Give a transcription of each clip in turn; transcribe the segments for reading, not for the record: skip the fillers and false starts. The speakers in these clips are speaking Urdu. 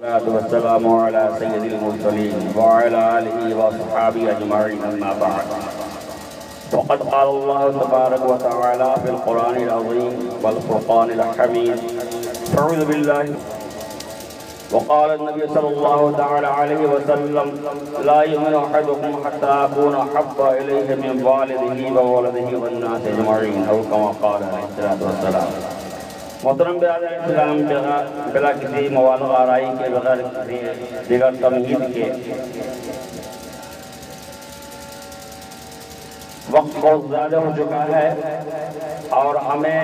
والسلام على سيد المرسلين وعلى آله وصحابه أجمعين أما بعد. وقد قال الله تبارك وتعالى في القرآن العظيم والفرقان الحميد. أعوذ بالله. وقال النبي صلى الله تعالى عليه وسلم: لا يؤمن أحدكم حتى أكون أحب إليه من والده وولده والناس أجمعين، أو كما قال عليه الصلاة والسلام. محترم برادر اسلام، بلا کسی موالغ آرائی کے، بغیر کسی دیگر تمہید کے، وقت بہت زیادہ ہو چکا ہے اور ہمیں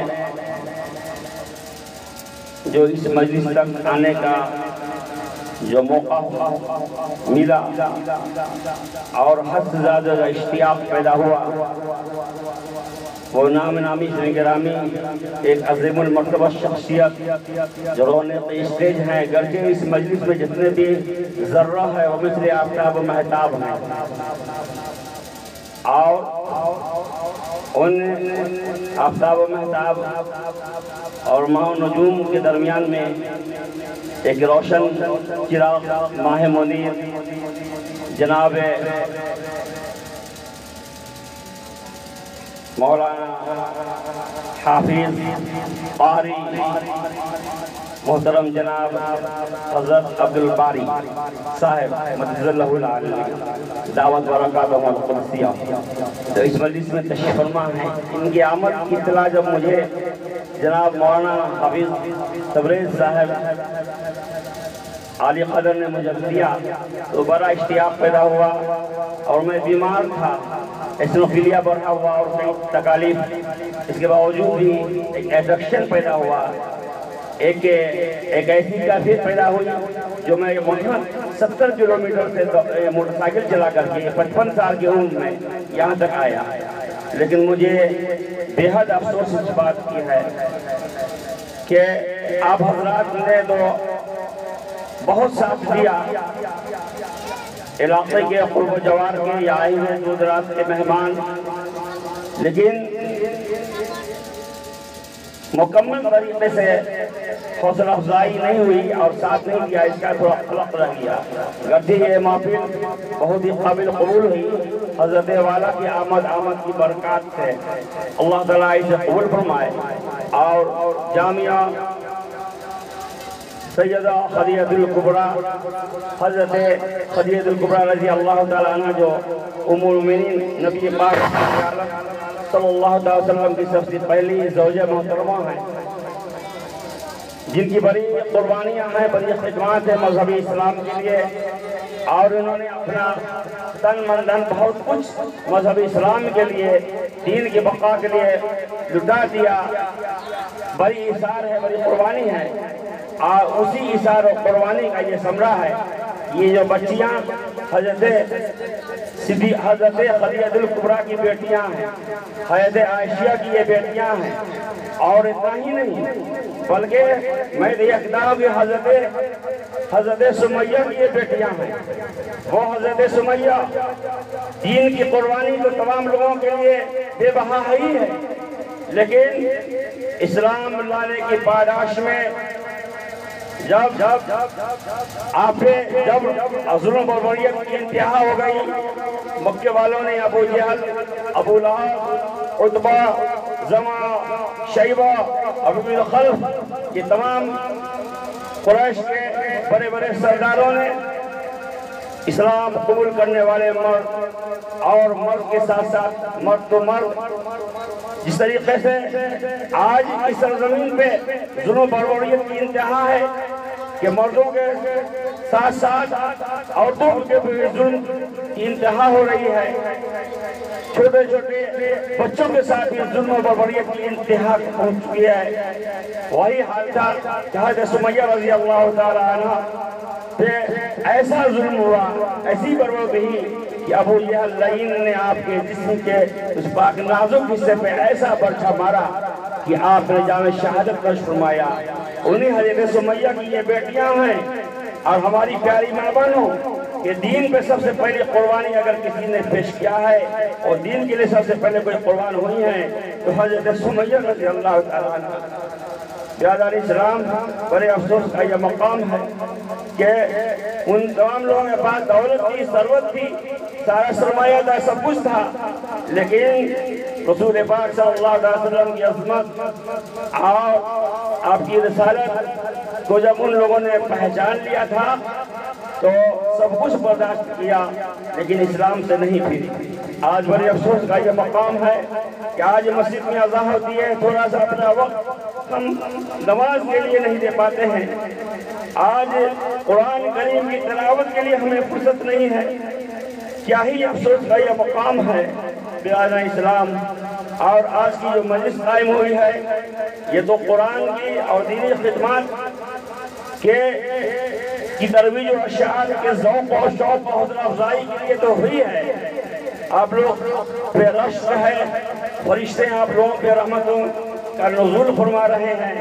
جو اس مجلس تک آنے کا جو موقع ملا اور حد سے زیادہ اشتیاق پیدا ہوا، وہ نامی سے گرامی ایک عظیم المرتبہ شخصیت جو رونق اسٹیج ہیں، گرچہ اس مجلس میں جتنے بھی ذرہ ہے وہ مثل آفتاب و مہتاب ہیں، اور ان آفتاب و مہتاب اور ماہ و نجوم کے درمیان میں ایک روشن چراغ ماہ منیر جناب مولانا حافظ قاری محترم جناب حضرت عبدالباری صاحب مدد اللہ العالی دعوت برکاتہ القدسیہ تو اس مجلس میں تشریف فرما ہیں. ان کی آمد کی اطلاع جب مجھے جناب مولانا حافظ تبریز صاحب عالی قدر نے مجھے دیا تو بڑا اشتیاق پیدا ہوا، اور میں بیمار تھا، اسنوفیلیا بڑھا ہوا اور کئی تکالیف، اس کے باوجود بھی ایک ایٹریکشن پیدا ہوا، ایک ایسی کیفیت پیدا ہوئی جو میں 70 کلومیٹر سے موٹر سائیکل چلا کر کے 55 سال کی عمر میں یہاں تک آیا. لیکن مجھے بے حد افسوس اس بات کی ہے کہ آپ حضرات نے تو بہت ساتھ دیا، علاقے کے قرب و جوار کے یا آئے ہوئے دور دراز کے مہمان، لیکن مکمل طریقے سے حوصلہ افزائی نہیں ہوئی اور ساتھ نہیں کیا، اس کا تھوڑا خلق رہ گیا. گرچہ یہ محفل بہت ہی قابل قبول ہوئی، حضرت والا کی آمد کی برکات سے اللہ تعالیٰ اسے قبول فرمائے. اور جامعہ سیدہ خدیجہ الکبریٰ حضرت خدیجہ الکبریٰ رضی اللہ تعالیٰ عنہ جو ام المؤمنین نبی پاک صلی اللہ علیہ وسلم کی سب سے پہلی زوجہ محترمہ ہیں، جن کی بڑی قربانیاں ہیں، بڑی خدمات ہیں مذہبی اسلام کے لیے، اور انہوں نے اپنا تن من دھن بہت کچھ مذہبی اسلام کے لیے، دین کی بقا کے لیے لٹا دیا. بڑی اثار ہے، بڑی قربانی ہے، اور اسی اثار و قربانی کا یہ ثمرہ ہے. یہ جو بچیاں حضرت خدیجہ الکبریٰ کی بیٹیاں ہیں، حضرت عائشہ کی یہ بیٹیاں ہیں، اور اتنا ہی نہیں بلکہ میں دیکھتا ہوں کہ حضرت سمیہ کی یہ بیٹیاں ہیں. وہ حضرت سمیہ دین کی قربانی تو تمام لوگوں کے لیے بے بہا ہی ہے، لیکن اسلام لانے کی پاداش میں جب ظلم و بربریت کی انتہا ہو گئی، مکہ والوں نے ابو جہل، ابو لہب، عتبہ، زمع، شیبہ، ابو خلف، یہ تمام قریش کے بڑے بڑے سرداروں نے اسلام قبول کرنے والے مرد اور مرد کے ساتھ ساتھ مرد تو مرد، جس طریقے سے آج کی سرزمین پہ ظلم و بربریت کی انتہا ہے کہ مردوں کے ساتھ ساتھ عورتوں کے بھی ظلم کی انتہا ہو رہی ہے، چھوٹے چھوٹے بچوں کے ساتھ بھی ظلم و بربریت کی انتہا پہنچ چکی ہے. وہی حال تھا کہ حضرت سمیہ رضی اللہ تعالیٰ عنہ پہ ایسا ظلم ہوا، ایسی بربری کہ ابو جہل لعین نے آپ کے جسم کے اس پاک نازک حصے پہ ایسا برچھا مارا کہ آپ نے جام شہادت نوش فرمایا. انہیں حضرت سمیہ کی یہ بیٹیاں ہیں، اور ہماری پیاری ماں بہنوں کہ دین پہ سب سے پہلی قربانی اگر کسی نے پیش کیا ہے اور دین کے لیے سب سے پہلے کوئی قربان ہوئی ہیں تو حضرت سمیہ رضی اللہ تعالیٰ عنہ. برادر اسلام بڑے افسوس کا یہ مقام ہے کہ ان تمام لوگوں کے پاس دولت تھی، ثروت تھی، سارا سرمایہ تھا، سب کچھ تھا، لیکن رسول پاک صلی اللہ علیہ وسلم کی عظمت اور آپ کی رسالت کو جب ان لوگوں نے پہچان لیا تھا تو سب کچھ برداشت کیا، لیکن اسلام سے نہیں پھری۔ آج بڑے افسوس کا یہ مقام ہے کہ آج مسجد میں اذان ہوتی ہے، تھوڑا سا اپنا وقت ہم نماز کے لیے نہیں دے پاتے ہیں، آج قرآن کریم کی تلاوت کے لیے ہمیں فرصت نہیں ہے۔ کیا ہی افسوس کا یہ مقام ہے برادر اسلام۔ اور آج کی جو مجلس قائم ہوئی ہے یہ تو قرآن کی اور دینی خدمات کی ترویج و اشعار کے ذوق و شوق و حوصلہ افزائی کے لیے تو ہوئی ہے۔ آپ لوگ پہ رشک ہے، فرشتے آپ لوگوں پہ رحمتوں کا نزول فرما رہے ہیں،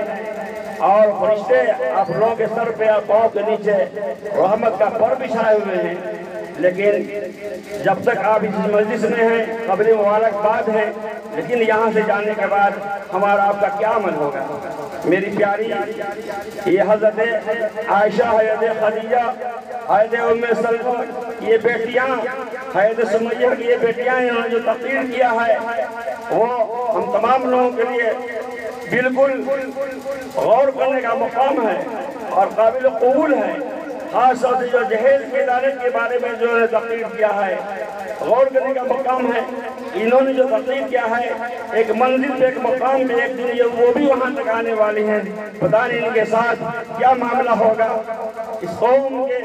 اور فرشتے آپ لوگوں کے سر پہ اور پاؤں کے نیچے رحمت کا پر بچھائے ہوئے ہیں، لیکن جب تک آپ اس مجلس میں ہیں قبل مبارکباد ہے، لیکن یہاں سے جانے کے بعد ہمارا آپ کا کیا عمل ہوگا؟ میری پیاری یہ حضرت عائشہ، حضرت خدیجہ، حضرت ام سلمہ یہ بیٹیاں، حضرت سمیہ کی یہ بیٹیاں انہوں نے جو تقریر کیا ہے وہ ہم تمام لوگوں کے لیے بالکل غور کرنے کا مقام ہے اور قابل قبول ہے۔ خاص طور سے جو جہیز کی عدالت کے بارے میں جو تقریر کیا ہے غور کرنے کا مقام ہے۔ انہوں نے جو تقریر کیا ہے ایک منزل پہ، ایک مقام پہ ایک دن وہ بھی وہاں تک آنے والی ہیں، پتہ نہیں ان کے ساتھ کیا معاملہ ہوگا۔ اس قوم کے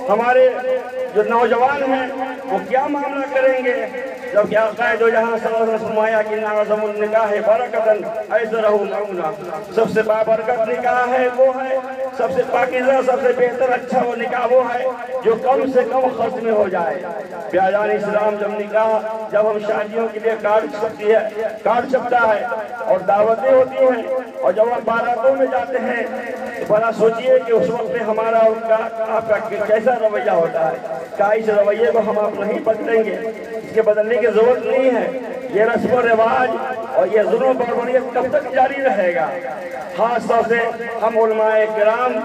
ہمارے جو نوجوان ہیں وہ کیا معاملہ کریں گے جب کہ آقا دو جہاں صلی اللہ علیہ وسلم فرمایا کہ نعظم النکاح برکتاً ایسرہ معونہ، سب سے بابرکت نکاح ہے وہ ہے، سب سے پاکیزہ، سب سے بہتر اچھا وہ نکاح وہ ہے جو کم سے کم خرچ میں ہو جائے۔ پیاران اسلام جب ہم شادیوں کے لیے کارڈ چھپتا ہے اور دعوتیں ہوتی ہیں اور جب ہم باراتوں میں جاتے ہیں تو بڑا سوچئے کہ اس وقت میں ہمارا آپ کا کیسا رویہ ہوتا ہے۔ کیا اس رویے کو ہم آپ نہیں بدلیں گے؟ اس کے بدلنے کی ضرورت نہیں ہے۔ یہ رسم و رواج اور یہ ظلم و بربریت کب تک جاری رہے گا؟ خاص طور سے ہم علماء کرام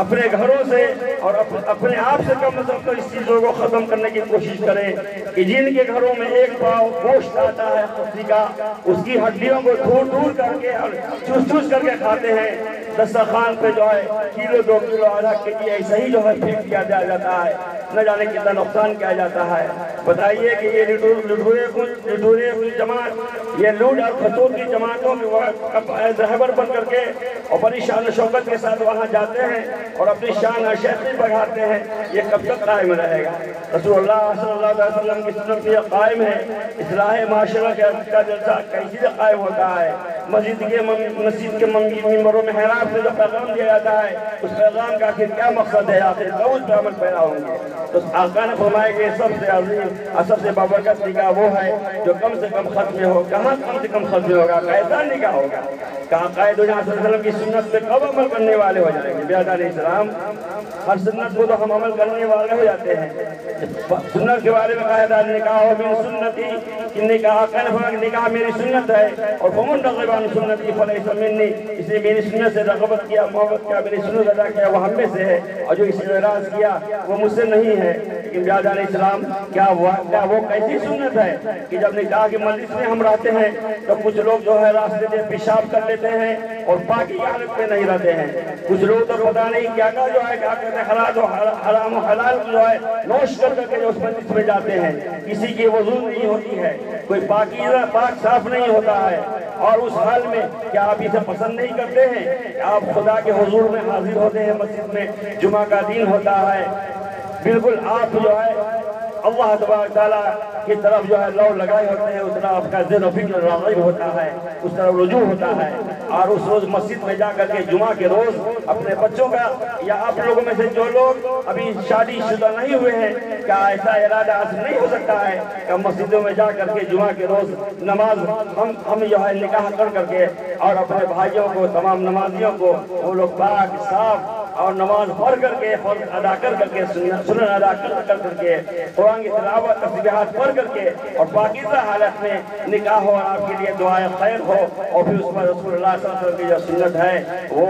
اپنے گھروں سے اور اپنے آپ سے کم از کم اس چیزوں کو ختم کرنے کی کوشش کریں کہ جن کے گھروں میں ایک پاؤ گوشت آتا ہے خصی کا، اس کی ہڈیوں کو دور کر کے اور چوس کر کے کھاتے ہیں، دسترخوان پہ جو ہے کلو 2 کلو آدھا کیجی ایسا ہی جو ہے پھینک کیا جاتا ہے، نہ جانے کتنا نقصان کیا جاتا ہے۔ بتائیے کہ یہ لٹورے جماعت، یہ لوٹ اور کھچور کی جماعتوں کے رہبر بن کر کے اور بڑی شان و شوکت کے ساتھ وہاں جاتے ہیں اور اپنی شان اور شیخی بڑھاتے ہیں، یہ کب تک قائم رہے گا؟ رسول اللہ صلی اللہ علیہ وسلم کی سنت یہ قائم ہے۔ اصلاح معاشرہ کا جلسہ کیسے قائم ہوتا ہے؟ مسجد کے ممبروں میں محراب سے جو پیغام دیا جاتا ہے اس پیغام کا آخر کیا مقصد ہے؟ آخر کب اس پہ عمل پیدا ہوں گے؟ تو آقا نے فرمایا کہ سب سے عظیم اور سب سے بابرکت نکاح وہ ہے جو کم سے کم ختم ہو۔ کہاں کم سے کم ختم ہوگا؟ کیسا نکاح ہوگا؟ کہاں قائد و جہاں صلی اللہ علیہ وسلم کی سنت پہ کب عمل کرنے والے ہو جائیں گے؟ برادر اسلام ہر سنت کو تو ہم عمل کرنے والے ہو جاتے ہیں۔ سنت کے بارے میں کہا تھا نکاح من سنتی، کہ نکاح میری سنت ہے، اور فمن رغب عن سنتی فلیس منی، اس نے میری سنت سے رغبت کیا، محبت کیا، میری سنت ادا کیا وہ ہم میں سے ہے، اور جو اسے اعراض کیا وہ مجھ سے نہیں ہے۔ لیکن برادر اسلام کیا وہ کیسی سنت ہے کہ جب نکاح کے مجلس میں ہم رہتے ہیں تو کچھ لوگ جو ہے راستے میں پیشاب کر لیتے ہیں اور پاکی حالت میں نہیں رہتے ہیں، کچھ لوگ تو پتہ نہیں کیا جو ہے کیا کہتے ہیں حرام و حلال جو ہے نوش کر کے جو اس مجلس میں جاتے ہیں، کسی کی وضو نہیں ہوتی ہے، کوئی پاک صاف نہیں ہوتا ہے، اور اس حال میں کیا آپ اسے پسند نہیں کرتے ہیں کہ آپ خدا کے حضور میں حاضر ہوتے ہیں؟ مسجد میں جمعہ کا دن ہوتا ہے، بالکل آپ جو ہے اللہ تبارک تعالیٰ کی طرف جو ہے لو لگائے ہوتے ہیں، اس طرح آپ کا ذہن و فکر راغب ہوتا ہے، اس طرح رجوع ہوتا ہے، اور اس روز مسجد میں جا کر کے جمعہ کے روز اپنے بچوں کا یا آپ لوگوں میں سے جو لوگ ابھی شادی شدہ نہیں ہوئے ہیں کیا ایسا ارادہ عزم نہیں ہو سکتا ہے کہ مسجدوں میں جا کر کے جمعہ کے روز نماز ہم جو ہے نکاح کر کے اور اپنے بھائیوں کو، تمام نمازیوں کو وہ لوگ پاک صاف اور نماز پڑھ کر کے فرض ادا کر کے سنن ادا کر کے قرآن کی تلاوت تسبیحات پڑھ کر کے اور پاکیزہ حالت میں نکاح ہو اور آپ کے لیے دعائے خیر ہو اور پھر اس پر رسول اللہ صلی اللہ علیہ وسلم کی جو سنت ہے وہ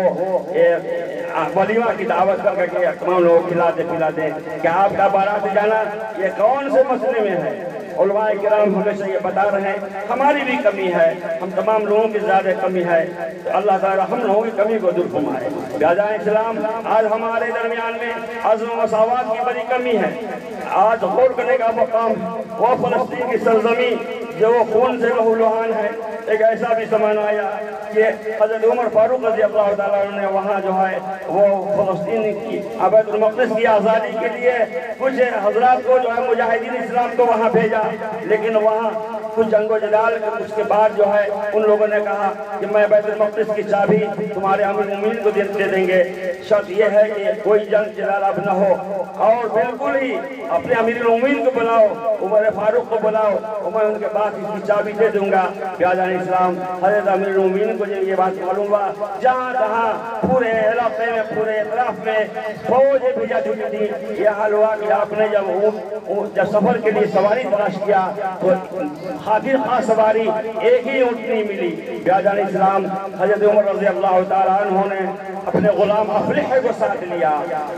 ولیمہ کی دعوت کر کے تمام لوگ کھلا دیں کہ آپ کا بارات جانا یہ کون سے مسئلے میں ہے؟ علماء کرام ہمیشہ یہ بتا رہے ہیں ہماری بھی کمی ہے، ہم تمام لوگوں کی زیادہ کمی ہے، تو اللہ تعالیٰ ہم لوگوں کی کمی کو دور فرمائے۔ بیاضان اسلام، آج ہمارے درمیان میں عدل و مساوات کی بڑی کمی ہے۔ آج غور کرنے کا مقام وہ فلسطین کی سرزمین جو خون سے لہولہان ہے۔ ایک ایسا بھی زمانہ آیا کہ حضرت عمر فاروق رضی اللہ تعالیٰ عنہ نے وہاں جو ہے وہ فلسطین کی بیت المقدس کی آزادی کے لیے کچھ حضرات کو جو ہے مجاہدین اسلام کو وہاں بھیجا، لیکن وہاں کچھ جنگ و جدال اس کے بعد جو ہے ان لوگوں نے کہا کہ میں بیت المقدس کی چابی تمہارے امیر المومنین کو دے دیں گے، شرط یہ ہے کہ کوئی جنگ جدال اب نہ ہو، اور بالکل ہی اپنے امیر المومنین کو بلاؤ، عمر فاروق کو بلاؤ، اور میں ان کے بعد اس کی چابی دے دوں گا۔ بیاضان اسلام، حضرت امیر المومنین کو جب یہ بات معلوم ہوا، جہاں تہاں پورے علاقے میں پورے اطراف میں فوجیں بھیجا چکی تھی، یہ حال ہوا کہ آپ نے جب سفر کے لیے سواری تلاش کیا تو خاطر خاص سواری ایک ہی اونٹ نہیں ملی۔ بیاضان اسلام، حضرت عمر رضی اللہ تعالیٰ عنہ نے اپنے غلام افلح کو ساتھ لیا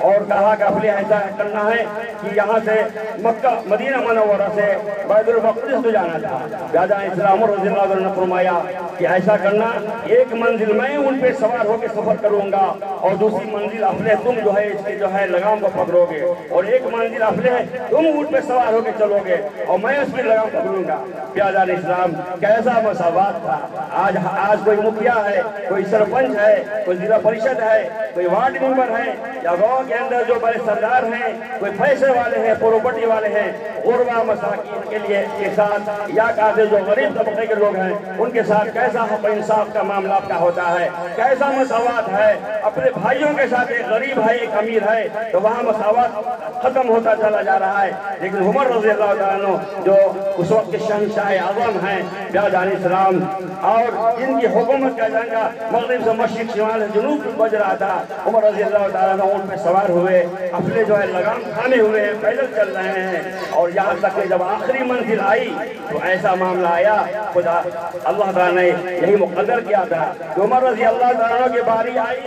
اور کہا کہ افلح ایسا کرنا ہے کہ یہاں سے مکہ مدینہ منورہ سے بیت المقدس کو جانا تھا۔ بیاضان اسلام رضی اللہ عنہ نے فرمایا کہ ایسا کرنا، ایک منزل میں ان پہ سوار ہو کے سفر کروں گا اور دوسری منزل افلح تم جو ہے اس کے جو ہے لگام کو پکڑو گے، اور ایک منزل افلح تم ان پہ سوار ہو کے چلو گے اور میں اس کی لگام پکڑوں گا۔ بیاضان اسلام، کیسا مساوات تھا۔ آج کوئی مکھیا ہے، کوئی سرپنچ ہے، کوئی ضلع پریشد ہے، کوئی وارڈ ممبر ہے، یا گاؤں کے اندر جو بڑے سردار ہیں، کوئی پیسے والے ہیں، پراپرٹی والے ہیں، غربا مساکین کے لیے کے ساتھ یا کہتے جو غریب طبقے کے لوگ ہیں ان کے ساتھ کیسا حق و انصاف کا معاملہ کا ہوتا ہے، کیسا مساوات ہے۔ اپنے بھائیوں کے ساتھ ایک غریب ہے ایک امیر ہے تو وہاں مساوات ختم ہوتا چلا جا رہا ہے، لیکن عمر رضی اللہ تعالیٰ عنہ جو اس وقت کے شہنشاہ اعظم ہیں بیاضان اسلام، اور جن کی حکومت کا جنگا مغرب سے مشرق شمال سے جنوب بج رہا تھا، عمر رضی اللہ تعالیٰ عنہ اونٹ پہ سوار ہوئے، اپنے جو ہے لگام تھامے ہوئے ہیں، پیدل چل رہے ہیں، اور یہاں تک کہ جب آخری منزل آئی تو ایسا معاملہ آیا، خدا اللہ تعالیٰ نے یہی مقدر کیا تھا کہ عمر رضی اللہ تعالیٰ عنہ کی باری آئی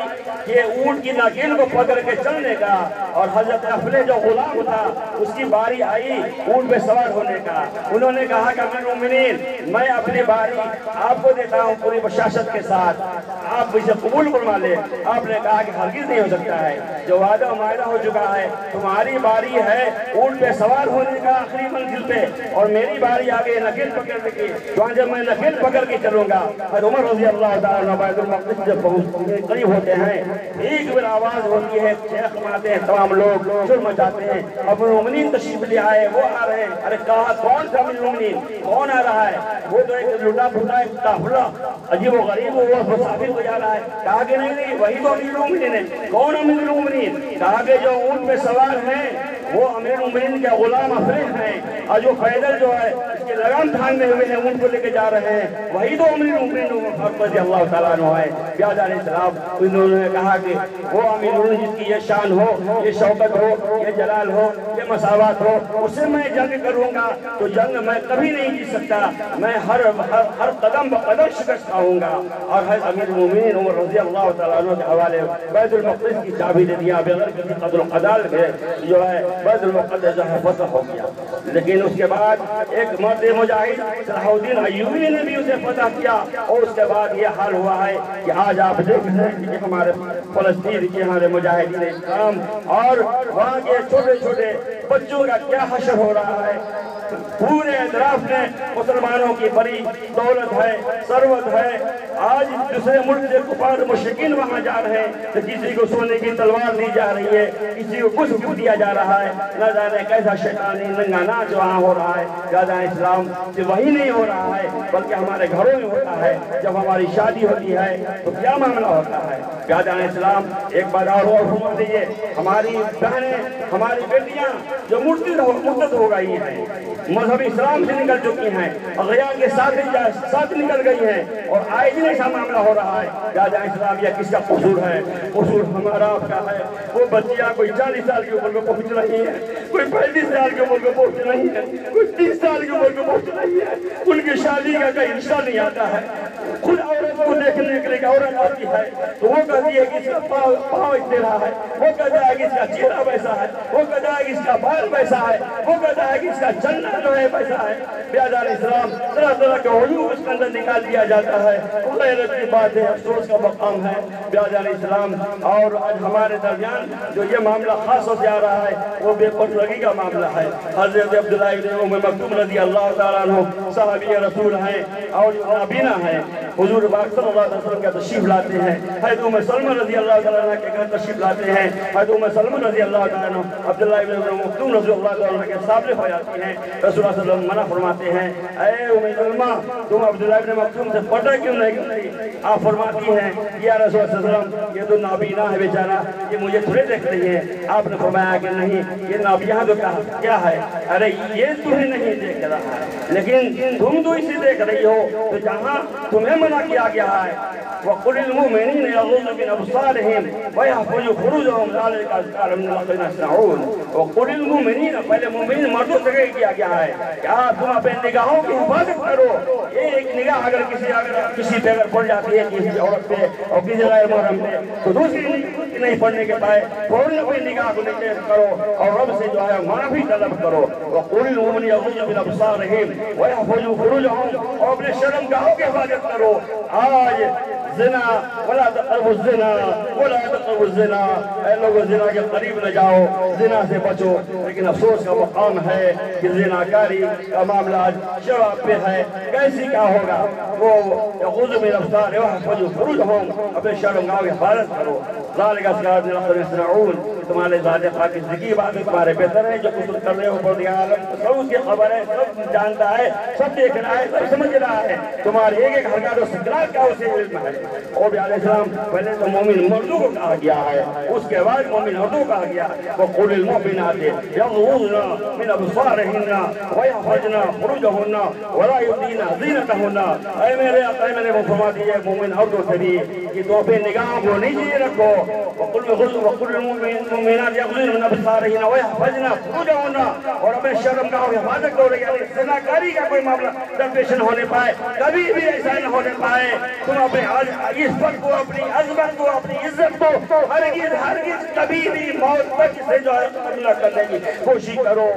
کہ اونٹ کی ناکین کو پکڑ کے چلنے کا، اور حضرت افلح جو غلام تھا اس کی باری آئی اونٹ پہ سوار ہونے کا۔ انہوں نے کہا کہ امیر المومنین، میں اپنی باری آپ کو دیتا ہوں پوری بشاشت کے ساتھ، آپ اسے قبول فرما لیں۔ آپ نے کہا کہ ہرگز نہیں ہو سکتا ہے، جو وعدہ و معاہدہ ہو چکا ہے، تمہاری باری ہے اونٹ پہ سوار ہونے کا آخری منزل پہ، اور میری باری آگے نکیل پکڑنے کی، جب میں نکیل پکڑ کے چلوں گا۔ اور عمر رضی اللہ تعالیٰ بیت المقدس جب قریب ہوتے ہیں، ایک بار آواز ہوتی ہے، شیخ ماتے ہیں، تمام لوگ شور مچاتے ہیں، امیر المومنین تشریف لے آئے، وہ آ رہے ہیں۔ ارے کہا کون سا امیر المومنین، کون آ رہا ہے؟ وہ تو ایک لٹا پھٹا ایک قافلہ عجیب و غریب وہ مسافر کو جا رہا ہے۔ کہا کہ نہیں، وہی تو امیر المومنین ہے۔ کون امیر المومنین؟ کہا کہ جو اونٹ پہ سوار ہیں وہ امیر المومنین کے غلام افلح ہیں، اور جو پیدل جو ہے اس کے لگام تھامے ہوئے ہیں اونٹ کو لے کے جا رہے ہیں، وہی تو امیر المومنین رضی اللہ تعالیٰ عنہ ہے۔ بیاضان اسلام، انہوں نے کہا کہ وہ امیر المومنین جس کی یہ شان ہو، یہ شوکت ہو، یہ جلال ہو، یہ مساوات ہو، اسے میں جنگ کروں گا تو جنگ میں کبھی نہیں جیت سکتا، میں ہر قدم بقدم شکست کھاؤں گا۔ اور حضرت امیر المومنین عمر رضی اللہ تعالیٰ عنہ کے حوالے بیت المقدس کی چابی دے دیا، بغیر کسی قدر و قدال کے جو ہے بیت المقدس جو ہے فتح ہو گیا۔ لیکن اس کے بعد ایک مرد مجاہد صلاح الدین ایوبی نے بھی اسے فتح کیا، اور اس کے بعد یہ حال ہوا ہے کہ آج آپ دیکھ رہے ہیں کہ ہمارے فلسطین کے ہمارے مجاہدین اسلام اور وہاں کے چھوٹے چھوٹے بچوں کا کیا حشر ہو رہا ہے۔ پورے اطراف میں مسلمانوں کی بڑی دولت ہے، ثروت ہے۔ آج دوسرے ملک سے کفار مشرکین وہاں جا رہے ہیں تو کسی کو سونے کی تلوار دی جا رہی ہے، کسی کو کچھ دیا جا رہا ہے، نہ جانے کیسا شیطانی ننگا ناچ وہاں ہو رہا ہے۔ بیاضان اسلام، سے وہی نہیں ہو رہا ہے بلکہ ہمارے گھروں میں ہوتا ہے۔ جب ہماری شادی ہوتی ہے تو کیا معاملہ ہوتا ہے؟ بیاضان اسلام، ایک بار اور فرما دیجیے، ہماری بہنیں، ہماری بیٹیاں جو مرتد ہو گئی ہیں، مذہب اسلام سے نکل چکی ہیں، غیار کے ساتھ نکل گئی ہیں، اور آئے دن جیسا معاملہ ہو رہا ہے. جہاں اسلامیہ کس کا قصور ہے؟ قصور ہمارا آپ کا ہے. وہ بچیاں کوئی 40 سال کی عمر میں پہنچ رہی ہیں, کوئی 35 سال کی عمر میں پہنچ رہی ہیں, کوئی 30 سال کی عمر میں پہنچ رہی ہے. ان کی شادی کا کوئی رشتہ نہیں آتا ہے. خود عورت کو دیکھنے کے لیے عورت آتی ہے تو وہ کہتی ہے کہ اس کا پاؤں اتنے رہا ہے, وہ کہتا ہے کہ اس کا چہرہ ویسا ہے, وہ کہتا ہے کہ اس کا بال ویسا ہے, وہ کہتا ہے کہ اس کا چلنا جو ہے ویسا ہے. بیادار اسلام طرح طرح کے عیوب اس کے اندر نکال دیا جاتا ہے. غیرت کی بات ہے, افسوس کا مقام ہے بیادار اسلام. اور آج ہمارے درمیان جو یہ معاملہ خاص ہوتے آ رہا ہے وہ بے پردگی کا معاملہ ہے. حضرت عبداللہ ابن ام مکتوم رضی اللہ تعالیٰ عنہ صحابی رسول ہیں اور نابینا ہیں. حضور پاک صلی اللہ علیہ وسلم کا تشریف لاتے ہیں. حضرت ام سلمہ رضی اللہ تعالیٰ عنہ کے گھر تشریف لاتے ہیں. حضرت ام سلمہ رضی اللہ تعالیٰ عنہ عبداللہ ابن ام مکتوم رضی اللہ تعالیٰ عنہ کے سامنے ہو جاتی ہیں. رسول اللہ صلی اللہ علیہ وسلم منع فرماتے ہیں, اے ام سلمہ تم عبداللہ ابن مکتوم سے پردہ کیوں نہیں کرتی؟ آپ فرماتی ہیں یا رسول اللہ صلی اللہ علیہ وسلم یہ تو نابینا ہے بیچارہ, یہ مجھے تھوڑے دیکھ رہی ہے. آپ نے فرمایا کہ نہیں, یہ نابینا تو کیا ہے, ارے یہ تمہیں نہیں دیکھ رہا ہے لیکن تم تو اسے دیکھ رہی ہو. تو جہاں تمہیں منع کیا گیا ہے وَقُلِ الْمُؤْمِنِينَ يَغُضُّوا مِنْ أَبْصَارِهِمْ وَيَحْفَظُوا فُرُوجَهُمْ ذَلِكَ أَزْكَىٰ لَهُمْ الَّذِينَ يَسْمَعُونَ. وَقُلِ الْمُؤْمِنِينَ پہلے مومن مردوں سے کیا گیا ہے کہ آپ تم اپنے نگاہوں کی حفاظت کرو. ایک نگاہ اگر کسی پہ اگر پڑ جاتی ہے, کسی عورت پہ اور کسی غیر محرم پہ, تو دوسری نہیں پڑھنے کے پائے فوراً اپنی نگاہ کو نیچے کرو اور رب سے جو ہے معافی طلب کرو. وَقُلِ الْمُؤْمِنِينَ يَغُضُّوا مِنْ أَبْصَارِهِمْ وَيَحْفَظُوا فُرُوجَهُمْ اور اپنے شرمگاہوں کی حفاظت کرو. آج زنا ولا تقربوا الزنا ولا تقربوا الزنا, اے لوگوں زنا کے قریب نہ جاؤ, زنا سے بچو. لیکن افسوس کا مقام ہے کہ زناکاری کا معاملہ شراب پہ ہے. کیسی کیا ہوگا؟ وہ یغضوا من ابصارهم ويحفظوا فروجهم, اپنے شرمگاہوں کی حفاظت کرو. ذالک ازکیٰ لهم الذین یسمعون, تمہارے ذات پاکیزگی کی بات تمہارے بہتر ہے. جو کچھ کر رہے ہو پروردگار عالم سب اس کی خبر ہے, سب جانتا ہے, سب دیکھ رہا ہے, سب سمجھ رہا ہے. تمہاری ایک ایک حرکات و سکنات کا اسے علم ہے. اور علیہ السلام پہلے تو مومن مردوں کو کہا گیا ہے, اس کے بعد مومن عورتوں کو کہا گیا ہے. وَقُلِ الْمُؤْمِنَاتِ يَغْضُضْنَ مِنْ أَبْصَارِهِنَّ وَيَحْفَظْنَ فُرُوجَهُنَّ وَلَا يُبْدِينَ زِينَتَهُنَّ. اے میرے آقا میں نے وہ فرما دیا مومن عورتوں سے بھی کہ تو اپنے نگاہوں کو نیچے رکھو. وَقُلِ الْمُؤْمِنَاتِ يَغْضُضْنَ مِنْ أَبْصَارِهِنَّ وَيَحْفَظْنَ فُرُوجَهُنَّ اور اپنے شرمگاہوں کی حفاظت کرو. یعنی زناکاری کا کوئی معاملہ درپیش نہ ہونے پائے, کبھی بھی ایسا نہ ہونے پائے. تم اپنے عزت کو, اپنی عظمت کو, اپنی عزت کو ہرگز کبھی بھی موت تک سے جو ہے ختم نہ کرنے کی کوشش کرو.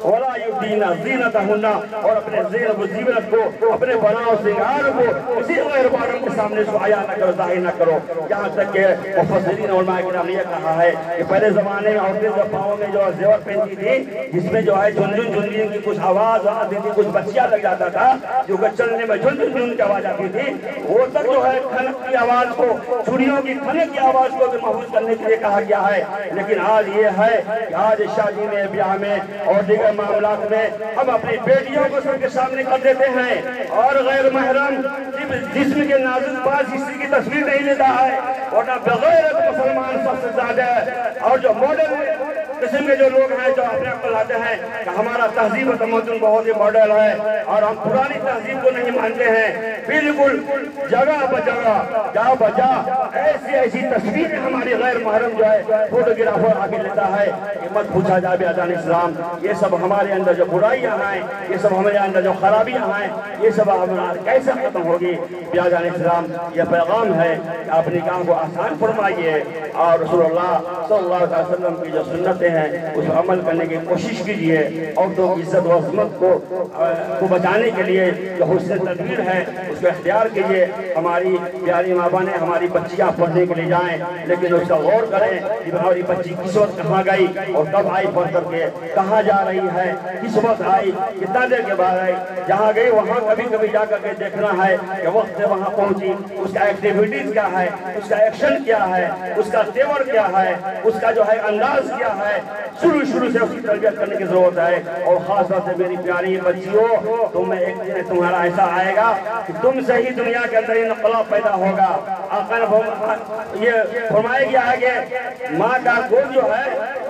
وَلَا يُبْدِينَ زِينَتَهُنَّ اور اپنے زینت و زیورت کو, اپنے بناؤ سنگار کو کسی غیر محرم کے سامنے عیاں نہ کرو, ظاہر نہ کرو. یہاں تک کہ مفسرین علماء کرام نے یہ کہا ہے کہ پہلے زمانے میں عورتیں جو پاؤں میں جو زیور پہنتی تھی, جس میں جو ہے جھنجھن جھنجھن کی کچھ آواز آتی تھی, کچھ بچیاں لگ جاتا تھا جو چلنے میں جھنجھن جھنجھن کی آواز آتی تھی, وہ تک جو ہے کھنک کی آواز کو, چوڑیوں کی کھنک کی آواز کو بھی محفوظ کرنے کے لیے کہا گیا ہے. لیکن آج یہ ہے کہ آج شادی میں, بیاہ میں اور دیگر معاملات میں ہم اپنی بیٹیوں کو سب کے سامنے کر دیتے ہیں اور غیر محرم جسم کے نازک پاس حصے کی تصویر نہیں لیتا ہے. ورنہ بغیر مسلمان سب سے زیادہ ہے. اور جو ماڈرن قسم کے جو لوگ ہیں جو اپنے آپ کو لاتے ہیں کہ ہمارا تہذیب و تمدن بہت ہی ماڈل ہے اور ہم پرانی تہذیب کو نہیں مانتے ہیں, بالکل جگہ بجگہ جا بجا ایسی تصویریں ہماری غیر محرم جو ہے فوٹوگرافر آگے لیتا ہے. کہ مت پوچھا جائے بیادان اسلام, یہ سب ہمارے اندر جو برائیاں ہیں, یہ سب ہمارے اندر جو خرابیاں ہیں, یہ سب ہمارا کیسے ختم ہوگی؟ بیادان اسلام یہ پیغام ہے کہ آپ نکاح کو آسان فرمائیے اور رسول اللہ صلی اللہ علیہ وسلم کی جو سنتیں ہیں اس پر عمل کرنے کی کوشش کیجیے. عورتوں کی عزت و عظمت کو بچانے کے لیے جو حسن تدبیر ہے اس کو اختیار کیجیے. ہماری پیاری ماں بہنیں, ہماری بچیاں پڑھنے کے لیے جائیں, لیکن اس کا غور کریں کہ ہماری بچی کس وقت کہاں گئی اور کب آئی پڑھ کر کے, کہاں جا رہی ہے, کس وقت آئی, کتنا دیر کے بعد آئی, جہاں گئی وہاں کبھی کبھی جا کر کے دیکھنا ہے کہ وقت سے وہاں پہنچی, اس کا ایکٹیویٹیز کیا ہے, اس کا ایکشن کیا ہے, اس کا تیور کیا ہے, اس کا جو ہے انداز کیا ہے. شروع سے اس کی تربیت کرنے کی ضرورت ہے. اور خاص طور سے میری پیاری بچیوں, تمہیں ایک دن تمہارا ایسا آئے گا کہ تم سے ہی دنیا کے اندر انقلاب پیدا ہوگا. آقا نے یہ فرمایا گیا ہے کہ ماں کا گود جو ہے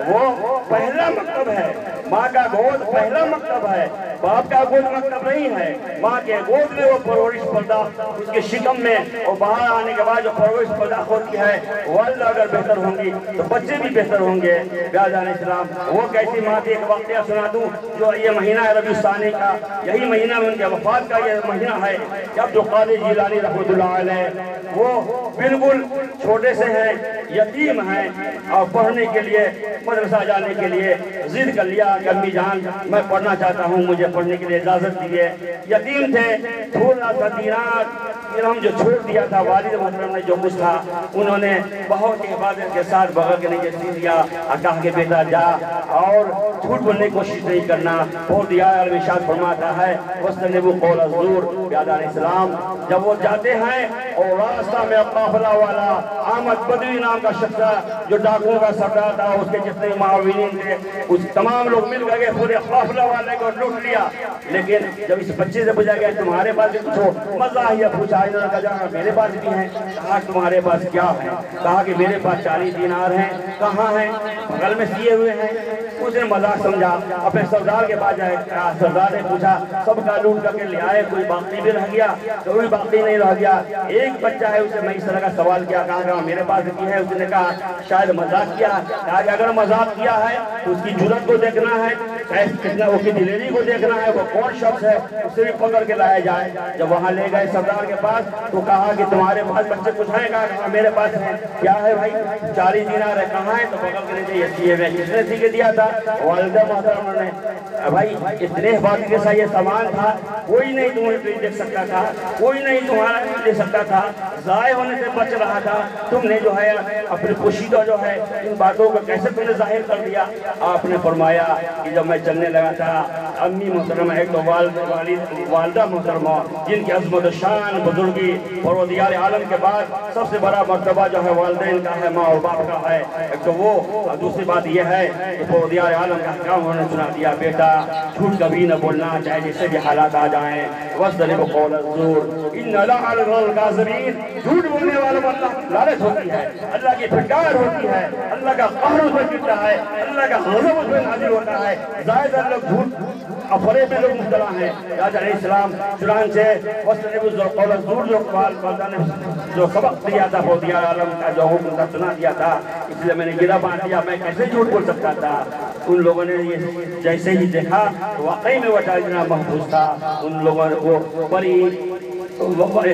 وہ پہلا مکتب ہے, ماں کا گود پہلا مکتب ہے. باپ کا گود مکتب نہیں ہے، ماں کے گود میں وہ پرورش پردہ، اس کے شکم میں اور باہر آنے کے بعد جو پرورش پردہ ہوتی ہے، والدہ اگر بہتر ہوں گی تو بچے بھی بہتر ہوں گے۔ بیازان اسلام وہ کیسی ماں تھی، ایک واقعہ سنا دوں، جو یہ مہینہ ہے ربیع الثانی کا، یہی مہینہ میں ان کے وفات کا یہ مہینہ ہے کہ عبد القادر جیلانی رحمۃ اللہ علیہ وہ بالکل چھوٹے سے ہیں، یتیم ہیں، اور پڑھنے کے لیے مدرسہ جانے کے لیے ضد کر لیا کہ امی جان میں پڑھنا چاہتا ہوں، مجھے پڑھنے کے لیے اجازت دیجیے۔ یتیم تھے، تھوڑا سا درہم جو چھوڑ دیا تھا والد محترم نے جو کچھ تھا، انہوں نے بہت عبادت کے ساتھ بغل کے نیچے سی دیا اور کہا کہ بیٹا جا اور جھوٹ بولنے کی کوشش نہیں کرنا۔ بول دیا ارشاد فرماتا ہے وَاسْتَنِبُوا قَوْلَ الزُّورِ۔ بیازان اسلام جب وہ جاتے ہیں اور راستہ میں قافلہ والا احمد بدوی نام کا شخص جو ڈاکوؤں کا سردار تھا، اس کے جتنے معاونین تھے، اس تمام لوگ مل گئے پورے قافلہ والے کو لوٹ لیا۔ لیکن جب اس بچے سے پوچھا گیا تمہارے پاس بھی کچھ ہو، مزاحیہ پوچھا، انہوں نے کہا میرے پاس بھی ہیں۔ کہا تمہارے پاس کیا ہے؟ کہا کہ میرے پاس 40 دینار ہیں۔ کہاں ہیں؟ بغل میں سیے ہوئے ہیں۔ اس نے مذاق سمجھا، اپنے سردار کے پاس جائے، سردار نے پوچھا سب کا لوٹ کر کے لے آئے، کوئی باقی بھی رہ گیا؟ کوئی باقی نہیں رہ گیا۔ ایک بچہ ہے، اسے میں اس طرح کا سوال کیا، کہا میرے پاس بھی ہے۔ اس نے کہا شاید مذاق کیا۔ کہا کہ اگر مذاق کیا ہے تو اس کی جرات کو دیکھنا ہے، کتنا وہ کی دلیری کو دیکھنا ہے، وہ کون شخص ہے، اسے بھی پکڑ کے لایا جائے۔ جب وہاں لے گئے سردار کے پاس تو کہا کہ تمہارے پاس بچے کچھ ہیں؟ کہا میرے پاس ہے۔ کیا ہے بھائی؟ 40 دینار ہے۔ کہاں ہے؟ تو پکڑ کے نیچے یہ سیے ہوئے۔ کس نے سی کے دیا تھا؟ والدہ محترمہ نے۔ بھائی اتنے حفاظت کے ساتھ یہ سامان تھا، کوئی نہیں تمہیں دیکھ سکتا تھا، کوئی نہیں تمہارا دے سکتا تھا، ضائع ہونے سے بچ رہا تھا۔ تم نے جو ہے اپنی پوشیدہ جو ہے ان باتوں کو کیسے تم نے ظاہر کر دیا؟ آپ نے فرمایا کہ جب میں چلنے لگا تھا، امی محترمہ ایک تو والدہ محترمہ جن کی عظمت و شان بزرگی پروردگار عالم کے بعد سب سے بڑا مرتبہ جو ہے والدین کا ہے، ماں اور باپ کا ہے، ایک تو وہ، اور دوسری بات یہ ہے کہ پروردگار عالم کا حکم انہوں نے سنا دیا بیٹا جھوٹ کبھی نہ بولنا، چاہے جیسے بھی حالات آ جائیں۔ وَاسْتَنِبُوا قَوْلَ الزُّورِ إِنَّ لَعْنَتَ الْكَاذِبِينَ۔ جھوٹ بولنے والوں پر اللہ لعنت ہوتی ہے، اللہ کی پھٹکار ہوتی ہے، اللہ کا قہر اس پر گرتا ہے، اللہ کا غضب اس پر نازل ہوتا ہے۔ زائد لوگ جھوٹ افرے میں لوگ مبتلا ہیں۔ راجہ علیہ السلام چنانچہ وَاسْتَنِبُوا قَوْلَ الزُّورِ جو والدہ نے جو سبق دیا تھا پروردگار عالم کا، جو حکم کا سنا دیا تھا، اس لیے میں نے گرہ باندھ دیا، میں کیسے جھوٹ بول سکتا تھا؟ ان لوگوں نے یہ جیسے ہی دیکھا واقعی میں وہ ٹائجنا محفوظ تھا۔ ان لوگوں کو بڑی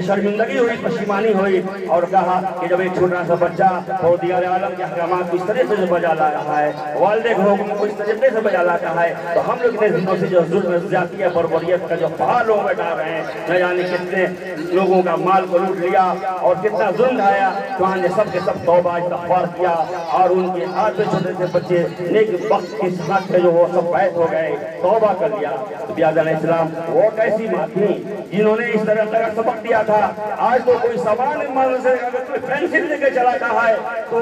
شرمندگی ہوئی، پشیمانی ہوئی، اور کہا کہ جب ایک چھوٹا سا بچہ پروردگار عالم کے احکامات کو اس طریقے سے بجا لا رہا ہے، والدے کے حکم کو اس طریقے سے بجا لاتا ہے، تو ہم لوگ اتنے دنوں سے جو ظلم زیادتی بربریت کا جو پہاڑ لوگ بٹا رہے ہیں، نہ جانے کتنے لوگوں کا مال کو لوٹ لیا اور کتنا ظلم ڈھایا، تو ہم نے سب کے سب توبہ استغفار کیا، اور ان کے ہاتھ میں چھوٹے سے بچے نیک وقت کے ساتھ جو وہ سب بیت ہو گئے، توبہ کر لیا۔ تو بیازان اسلام وہ کیسی ماں تھی جنہوں نے اس طرح کا سبق دیا تھا۔ آج تو کوئی سامان مال سے اگر کوئی پینسل لے کے چلاتا ہے تو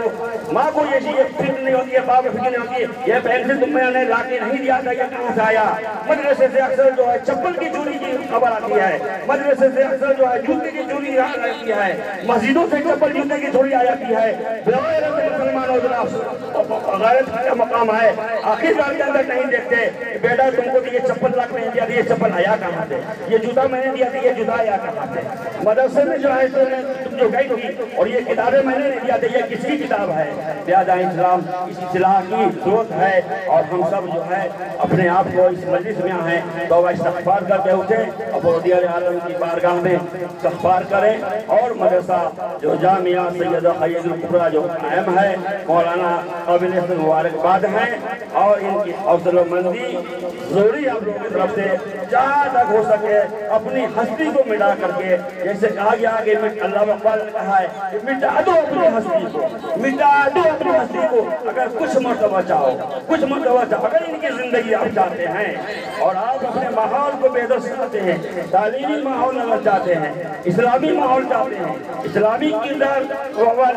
ماں کو یہ چیز فکر نہیں ہوتی ہے، باپ کو فکر نہیں ہوتی ہے، یہ پینسل تم نے لا کے نہیں دیا تھا، یہ کہاں سے آیا؟ مدرسے سے اکثر جو ہے چپل کی چوری کی خبر آتی ہے، مدرسے سے اکثر جو ہے جوتے کی چوری آتی ہے، مسجدوں سے چپل جوتے کی چوری آ جاتی ہے۔ بغیر مسلمانوں غیرت کا مقام ہے، آخر کار کے اندر نہیں دیکھتے بیٹا تم کو یہ چپل لا کے نہیں دیا تھی، یہ چپل آیا کہاں سے؟ یہ جوتا میں نے دیا تھی، یہ جوتا آیا کہاں سے؟ مدرسے میں جو ہے تم جو گئی تھی اور یہ کتابیں میں نے نہیں دیا تھا، یہ کس کی کتاب ہے؟ بیازان اسلام اس اصلاح کی ضرورت ہے، اور ہم سب جو ہے اپنے آپ کو اس مجلس میں ہیں توبہ استغفار کر کے اٹھیں اور پروردگار عالم کی بارگاہ میں استغفار کریں، اور مدرسہ جو جامعہ سیدہ خید الکبریٰ جو قائم ہے، مولانا قابل مبارکباد ہیں، اور ان کی حوصلہ مندی ضروری آپ لوگوں کی طرف سے جہاں تک ہو سکے اپنی ہستی کو مٹا کر کے، جیسے کہا گیا کہ اللہ اقبال نے کہا ہے کہ مٹا دو اپنی ہستی کو، مٹا دو اپنی ہستی کو، اگر کچھ مرتبہ چاہو، کچھ مرتبہ چاہو، اگر ان کی زندگی آپ چاہتے ہیں اور آپ اپنے ماحول کو بہتر سکھاتے ہیں، تعلیمی ماحول اگر چاہتے ہیں، اسلامی ماحول چاہتے ہیں، اسلامی کردار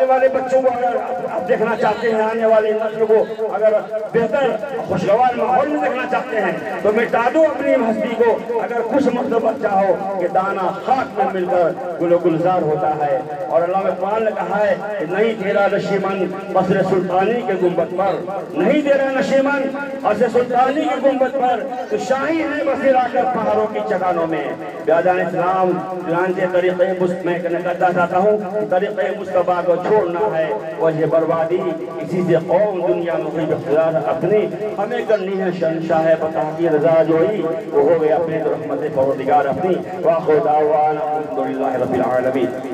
والے بچوں کو اگر آپ دیکھنا چاہتے ہیں، آنے والے نسل کو اگر بہتر خوشگوار ماحول میں دیکھنا چاہتے ہیں، تو مٹا دو اپنی ہستی کو، اگر کچھ مرتبہ چاہو کہ دانا خاک میں مل کر گل و گلزار ہوتا ہے۔ اور اللہ قرآن نے کہا ہے کہ نہیں تیرا نشیمن قصر سلطانی کے گنبد پر، نہیں تیرا نشیمن اور سے سلطانی کی گنبد پر تو شاہی ہے بسیر آ کر پہاڑوں کی چٹانوں میں بیادان اسلام چنانچہ طریقہ میں کہتا چاہتا ہوں طریقہ مصطفیٰ کو چھوڑنا ہے وجہ بربادی اسی سے قوم دنیا میں کوئی اختیار اپنی ہمیں کرنی ہے شہنشاہ فتح کی رضا جوئی وہ ہو گیا اپنے رحمت پروردگار اپنی واخر دعوانا الحمدللہ رب العالمین